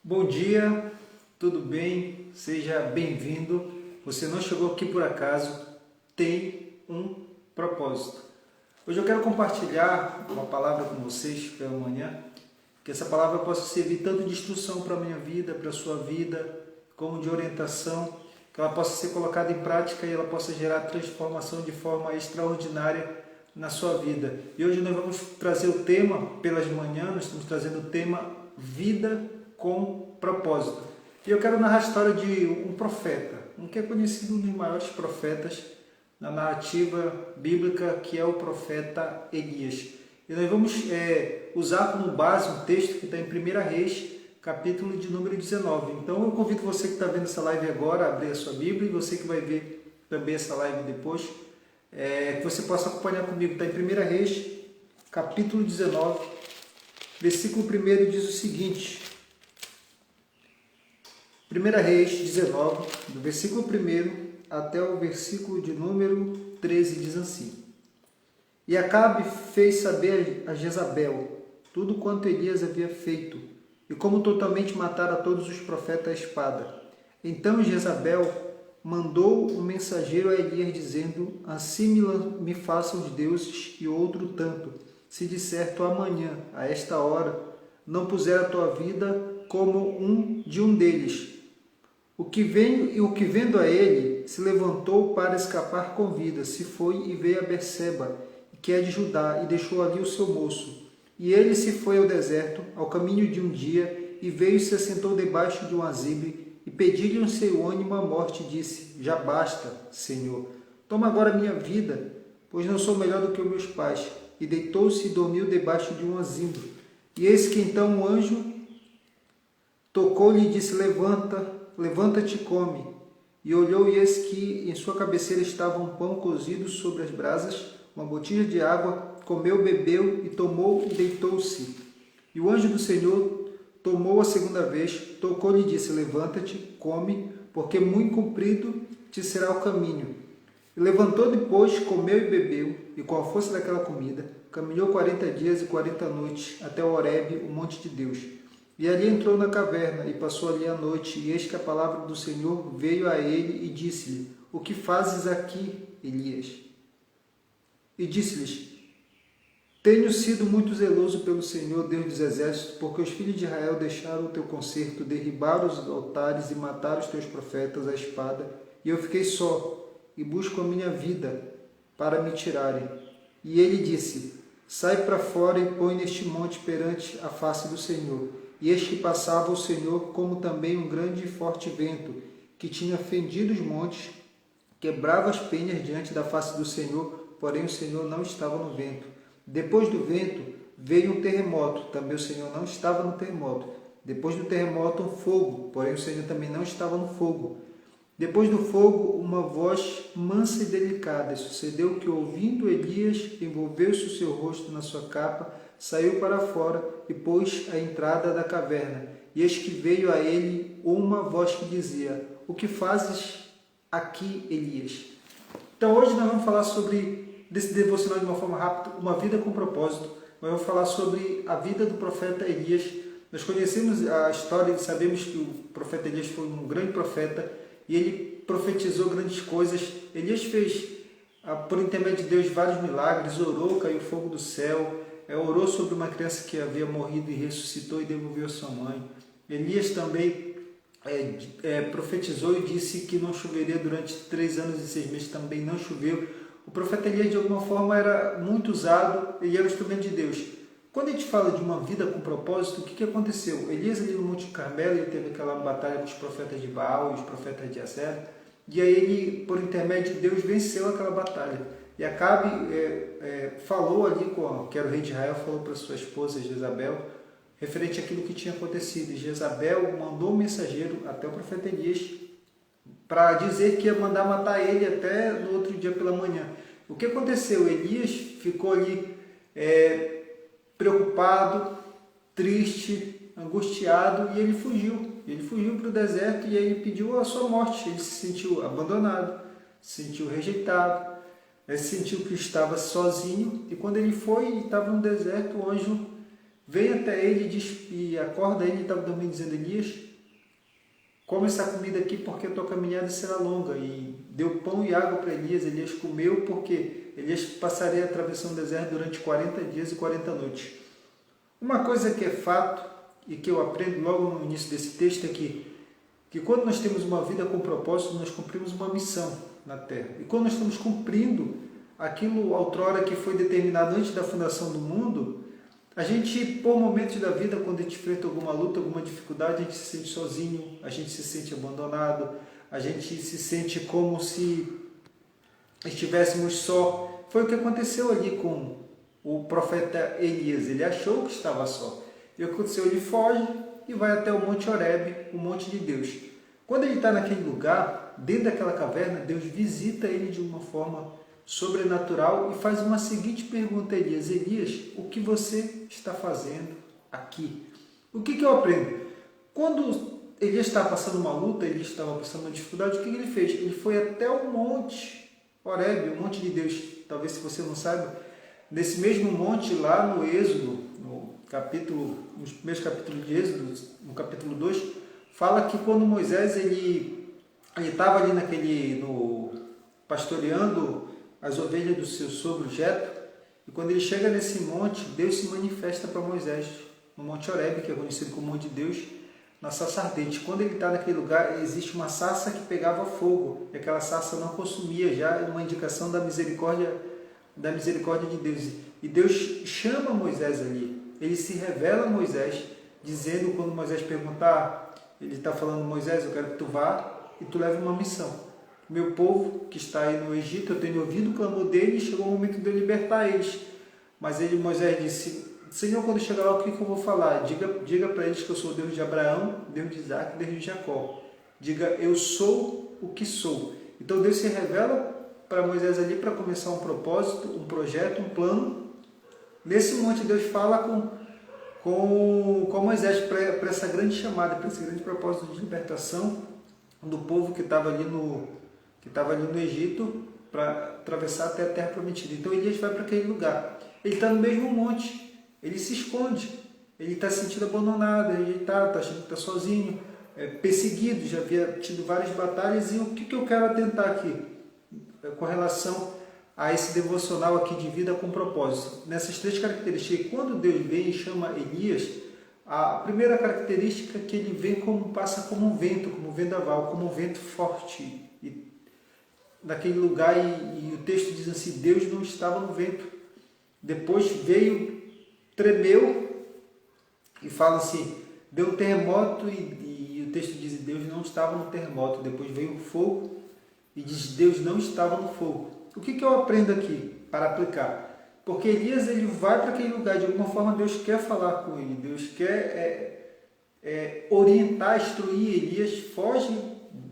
Bom dia, tudo bem? Seja bem-vindo. Você não chegou aqui por acaso, tem um propósito. Hoje eu quero compartilhar uma palavra com vocês pela manhã, que essa palavra possa servir tanto de instrução para a minha vida, para a sua vida, como de orientação, que ela possa ser colocada em prática e ela possa gerar transformação de forma extraordinária na sua vida. E hoje nós vamos trazer o tema, pelas manhãs, nós estamos trazendo o tema Vida com Propósito. E eu quero narrar a história de um profeta, um que é conhecido um dos maiores profetas na narrativa bíblica, que é o profeta Elias. E nós vamos usar como base um texto que está em 1 Reis, capítulo de número 19. Então eu convido você que está vendo essa live agora a abrir a sua Bíblia, e você que vai ver também essa live depois, que você possa acompanhar comigo. Está em 1 Reis, capítulo 19, versículo 1 diz o seguinte. 1 Reis 19, do versículo 1 até o versículo de número 13, diz assim: E Acabe fez saber a Jezabel tudo quanto Elias havia feito, e como totalmente matara todos os profetas à espada. Então Jezabel mandou um mensageiro a Elias, dizendo: Assim me façam os deuses e outro tanto, se de certo amanhã, a esta hora, não puser a tua vida como um deles. O que vendo a ele, se levantou para escapar com vida, se foi e veio a Berseba, que é de Judá, e deixou ali o seu moço. E ele se foi ao deserto, ao caminho de um dia, e veio e se assentou debaixo de um azibre, e pediu-lhe um seu ânimo a morte, e disse: Já basta, Senhor, toma agora minha vida, pois não sou melhor do que os meus pais. E deitou-se e dormiu debaixo de um azimbro. E eis que então um anjo tocou-lhe e disse: Levanta-te e come. E olhou, e eis que em sua cabeceira estava um pão cozido sobre as brasas, uma botija de água. Comeu, bebeu, e tomou e deitou-se. E o anjo do Senhor tomou a segunda vez, tocou-lhe e disse: Levanta-te, come, porque muito comprido te será o caminho. E levantou depois, comeu e bebeu, e com a força daquela comida, caminhou 40 dias e 40 noites, até o Horebe, o monte de Deus. E ali entrou na caverna, e passou ali a noite, e eis que a palavra do Senhor veio a ele, e disse-lhe: O que fazes aqui, Elias? E disse-lhes: Tenho sido muito zeloso pelo Senhor, Deus dos exércitos, porque os filhos de Israel deixaram o teu concerto, derribaram os altares e mataram os teus profetas à espada, e eu fiquei só, e busco a minha vida para me tirarem. E ele disse: Sai para fora e põe neste monte perante a face do Senhor. E eis que passava o Senhor, como também um grande e forte vento, que tinha fendido os montes, quebrava as penhas diante da face do Senhor, porém o Senhor não estava no vento. Depois do vento veio um terremoto, também o Senhor não estava no terremoto. Depois do terremoto um fogo, porém o Senhor também não estava no fogo. Depois do fogo uma voz mansa e delicada. E sucedeu que, ouvindo Elias, envolveu-se o seu rosto na sua capa, saiu para fora e pôs a entrada da caverna. E eis que veio a ele uma voz que dizia: O que fazes aqui, Elias? Então hoje nós vamos falar sobre, desse devocional de uma forma rápida, uma vida com propósito. Nós vamos falar sobre a vida do profeta Elias. Nós conhecemos a história e sabemos que o profeta Elias foi um grande profeta e ele profetizou grandes coisas. Elias fez, por intermédio de Deus, vários milagres, orou, caiu fogo do céu, orou sobre uma criança que havia morrido e ressuscitou e devolveu a sua mãe. Elias também profetizou e disse que não choveria durante 3 anos e 6 meses, também não choveu. O profeta Elias, de alguma forma, era muito usado, ele era um instrumento de Deus. Quando a gente fala de uma vida com propósito, o que aconteceu? Elias, ali no Monte Carmelo, ele teve aquela batalha com os profetas de Baal e os profetas de Acera, e aí ele, por intermédio de Deus, venceu aquela batalha. E Acabe falou ali, que era o rei de Israel, falou para sua esposa Jezabel, referente àquilo que tinha acontecido. E Jezabel mandou um mensageiro até o profeta Elias para dizer que ia mandar matar ele até no outro dia pela manhã. O que aconteceu? Elias ficou ali preocupado, triste, angustiado, e ele fugiu. Ele fugiu para o deserto e ele pediu a sua morte. Ele se sentiu abandonado, se sentiu rejeitado, sentiu que estava sozinho. E quando ele foi e estava no deserto, o anjo vem até ele e acorda ele, estava dormindo, dizendo: Elias, come essa comida aqui porque a tua caminhada será longa. E deu pão e água para Elias. Elias comeu porque Elias passaria atravessando o deserto durante 40 dias e 40 noites. Uma coisa que é fato e que eu aprendo logo no início desse texto é que quando nós temos uma vida com propósito, nós cumprimos uma missão na Terra. E quando nós estamos cumprindo aquilo outrora que foi determinado antes da fundação do mundo, a gente, por momentos da vida, quando a gente enfrenta alguma luta, alguma dificuldade, a gente se sente sozinho, a gente se sente abandonado, a gente se sente como se estivéssemos só. Foi o que aconteceu ali com o profeta Elias. Ele achou que estava só. E o que aconteceu? Ele foge e vai até o Monte Horebe, o monte de Deus. Quando ele está naquele lugar, dentro daquela caverna, Deus visita ele de uma forma sobrenatural e faz uma seguinte pergunta a Elias: Elias, o que você está fazendo aqui? O que eu aprendo? Quando Elias estava passando uma luta, Elias estava passando uma dificuldade, o que ele fez? Ele foi até o Monte Horebe, o monte de Deus. Talvez, se você não saiba, nesse mesmo monte lá no Êxodo, nos primeiros capítulos de Êxodo, no capítulo 2, fala que quando Moisés ele estava ali pastoreando as ovelhas do seu sogro Jetro, e quando ele chega nesse monte, Deus se manifesta para Moisés no Monte Horebe, que é conhecido como Monte de Deus, na sarça ardente. Quando ele está naquele lugar, existe uma sarça que pegava fogo, e aquela sarça não consumia, já é uma indicação da misericórdia de Deus. E Deus chama Moisés ali, ele se revela a Moisés, dizendo, quando Moisés perguntar, ele está falando: Moisés, eu quero que tu vá e tu leve uma missão. Meu povo que está aí no Egito, eu tenho ouvido o clamor deles, chegou o momento de eu libertar eles. Mas Moisés disse: Senhor, quando chegar lá, o que eu vou falar? Diga para eles que eu sou o Deus de Abraão, Deus de Isaac, Deus de Jacó. Diga: eu sou o que sou. Então Deus se revela para Moisés ali para começar um propósito, um projeto, um plano. Nesse monte Deus fala com Moisés para essa grande chamada, para esse grande propósito de libertação do povo que estava ali no Egito, para atravessar até a terra prometida. Então Elias vai para aquele lugar. Ele está no mesmo monte, ele se esconde, ele está se sentindo abandonado, rejeitado, está achando que está sozinho, perseguido, já havia tido várias batalhas. E o que eu quero atentar aqui com relação a esse devocional aqui de vida com propósito? Nessas três características, quando Deus vem e chama Elias, a primeira característica é que ele vem passa como um vento, como um vendaval, como um vento forte. E naquele lugar, e o texto diz assim: Deus não estava no vento. Depois veio, tremeu, e fala assim, deu um terremoto, e o texto diz: Deus não estava no terremoto. Depois veio o fogo, e diz: Deus não estava no fogo. O que eu aprendo aqui para aplicar? Porque Elias ele vai para aquele lugar, de alguma forma Deus quer falar com ele, Deus quer orientar, instruir. Elias foge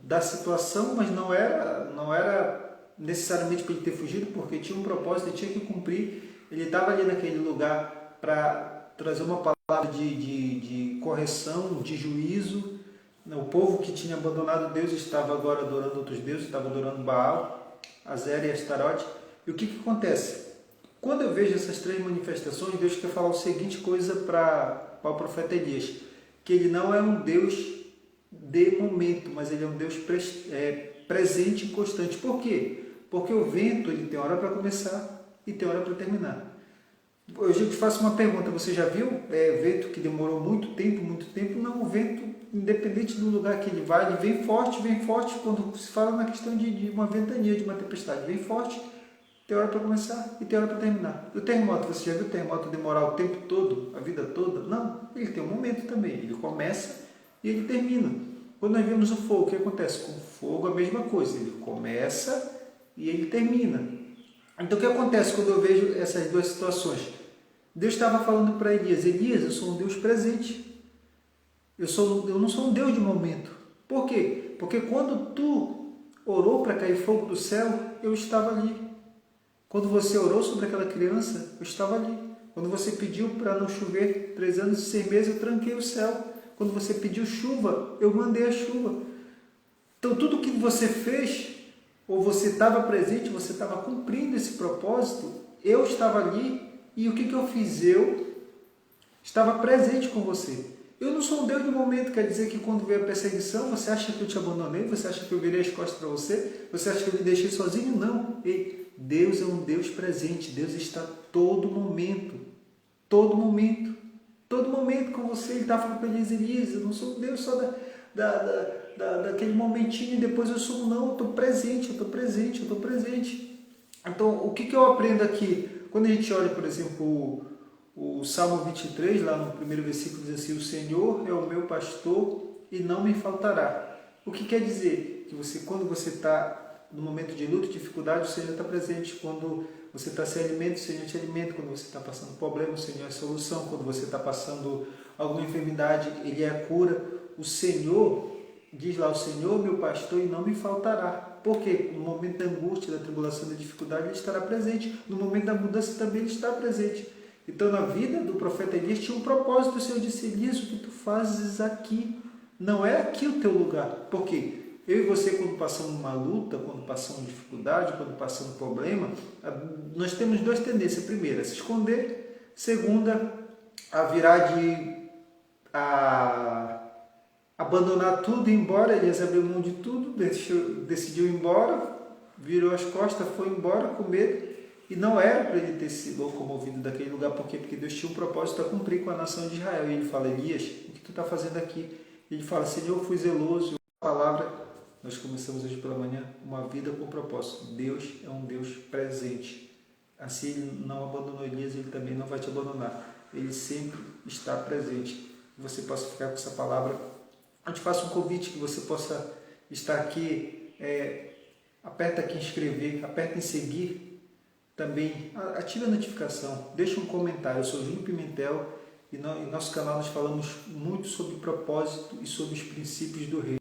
da situação, mas não era necessariamente para ele ter fugido, porque tinha um propósito, ele tinha que cumprir. Ele estava ali naquele lugar para trazer uma palavra de correção, de juízo. O povo que tinha abandonado Deus estava agora adorando outros deuses, estava adorando Baal, Azera e Astarote. E o que acontece? Quando eu vejo essas três manifestações, Deus quer falar a seguinte coisa para o profeta Elias: que ele não é um Deus de momento, mas ele é um Deus presente e constante. Por quê? Porque o vento ele tem hora para começar e tem hora para terminar. Hoje eu te faço uma pergunta: você já viu vento que demorou muito tempo? Não, o vento, independente do lugar que ele vai, ele vem forte. Quando se fala na questão de uma ventania, de uma tempestade, vem forte. Tem hora para começar e tem hora para terminar. O terremoto, você já viu o terremoto demorar o tempo todo, a vida toda? Não, ele tem um momento também. Ele começa e ele termina. Quando nós vemos o fogo, o que acontece? Com o fogo a mesma coisa, ele começa e ele termina. Então o que acontece quando eu vejo essas duas situações? Deus estava falando para Elias: Elias, eu sou um Deus presente. Eu não sou um Deus de momento. Por quê? Porque quando tu orou para cair fogo do céu, eu estava ali. Quando você orou sobre aquela criança, eu estava ali. Quando você pediu para não chover 3 anos e 6 meses, eu tranquei o céu. Quando você pediu chuva, eu mandei a chuva. Então tudo que você fez, ou você estava presente, você estava cumprindo esse propósito, eu estava ali. E o que eu fiz? Eu estava presente com você. Eu não sou um Deus de momento, quer dizer que quando veio a perseguição, você acha que eu te abandonei? Você acha que eu virei as costas para você? Você acha que eu me deixei sozinho? Não. Ei, Deus é um Deus presente, Deus está todo momento com você. Ele está falando para Elias, eu não sou um Deus só daquele momentinho e depois eu sou, não, eu estou presente. Então, o que eu aprendo aqui? Quando a gente olha, por exemplo, o Salmo 23, lá no primeiro versículo, diz assim: o Senhor é o meu pastor e não me faltará. O que quer dizer? Que quando você está no momento de luta, dificuldade, o Senhor está presente. Quando você está sem alimento, o Senhor te alimenta. Quando você está passando problema, o Senhor é a solução. Quando você está passando alguma enfermidade, Ele é a cura. O Senhor, diz lá, o Senhor é meu pastor e não me faltará. Porque no momento da angústia, da tribulação, da dificuldade, Ele estará presente. No momento da mudança também Ele está presente. Então, na vida do profeta Elias tinha um propósito. O Senhor disse: Elias, o que tu fazes aqui? Não é aqui o teu lugar. Por quê? Eu e você, quando passamos uma luta, quando passamos dificuldade, quando passamos problema, nós temos duas tendências. Primeira, a se esconder. Segunda, a virar a abandonar tudo e ir embora. Elias abriu mão de tudo, decidiu ir embora, virou as costas, foi embora com medo. E não era para ele ter sido locomovido daquele lugar. Por quê? Porque Deus tinha um propósito a cumprir com a nação de Israel. E ele fala: Elias, o que tu está fazendo aqui? Ele fala: Senhor, eu fui zeloso. A palavra, nós começamos hoje pela manhã, uma vida com propósito. Deus é um Deus presente. Assim Ele não abandonou Elias, Ele também não vai te abandonar. Ele sempre está presente. Que você possa ficar com essa palavra. Eu te faço um convite que você possa estar aqui. Aperta aqui em inscrever, aperta em seguir. Também ative a notificação, deixa um comentário. Eu sou Júnior Pimentel e no nosso canal nós falamos muito sobre propósito e sobre os princípios do reino.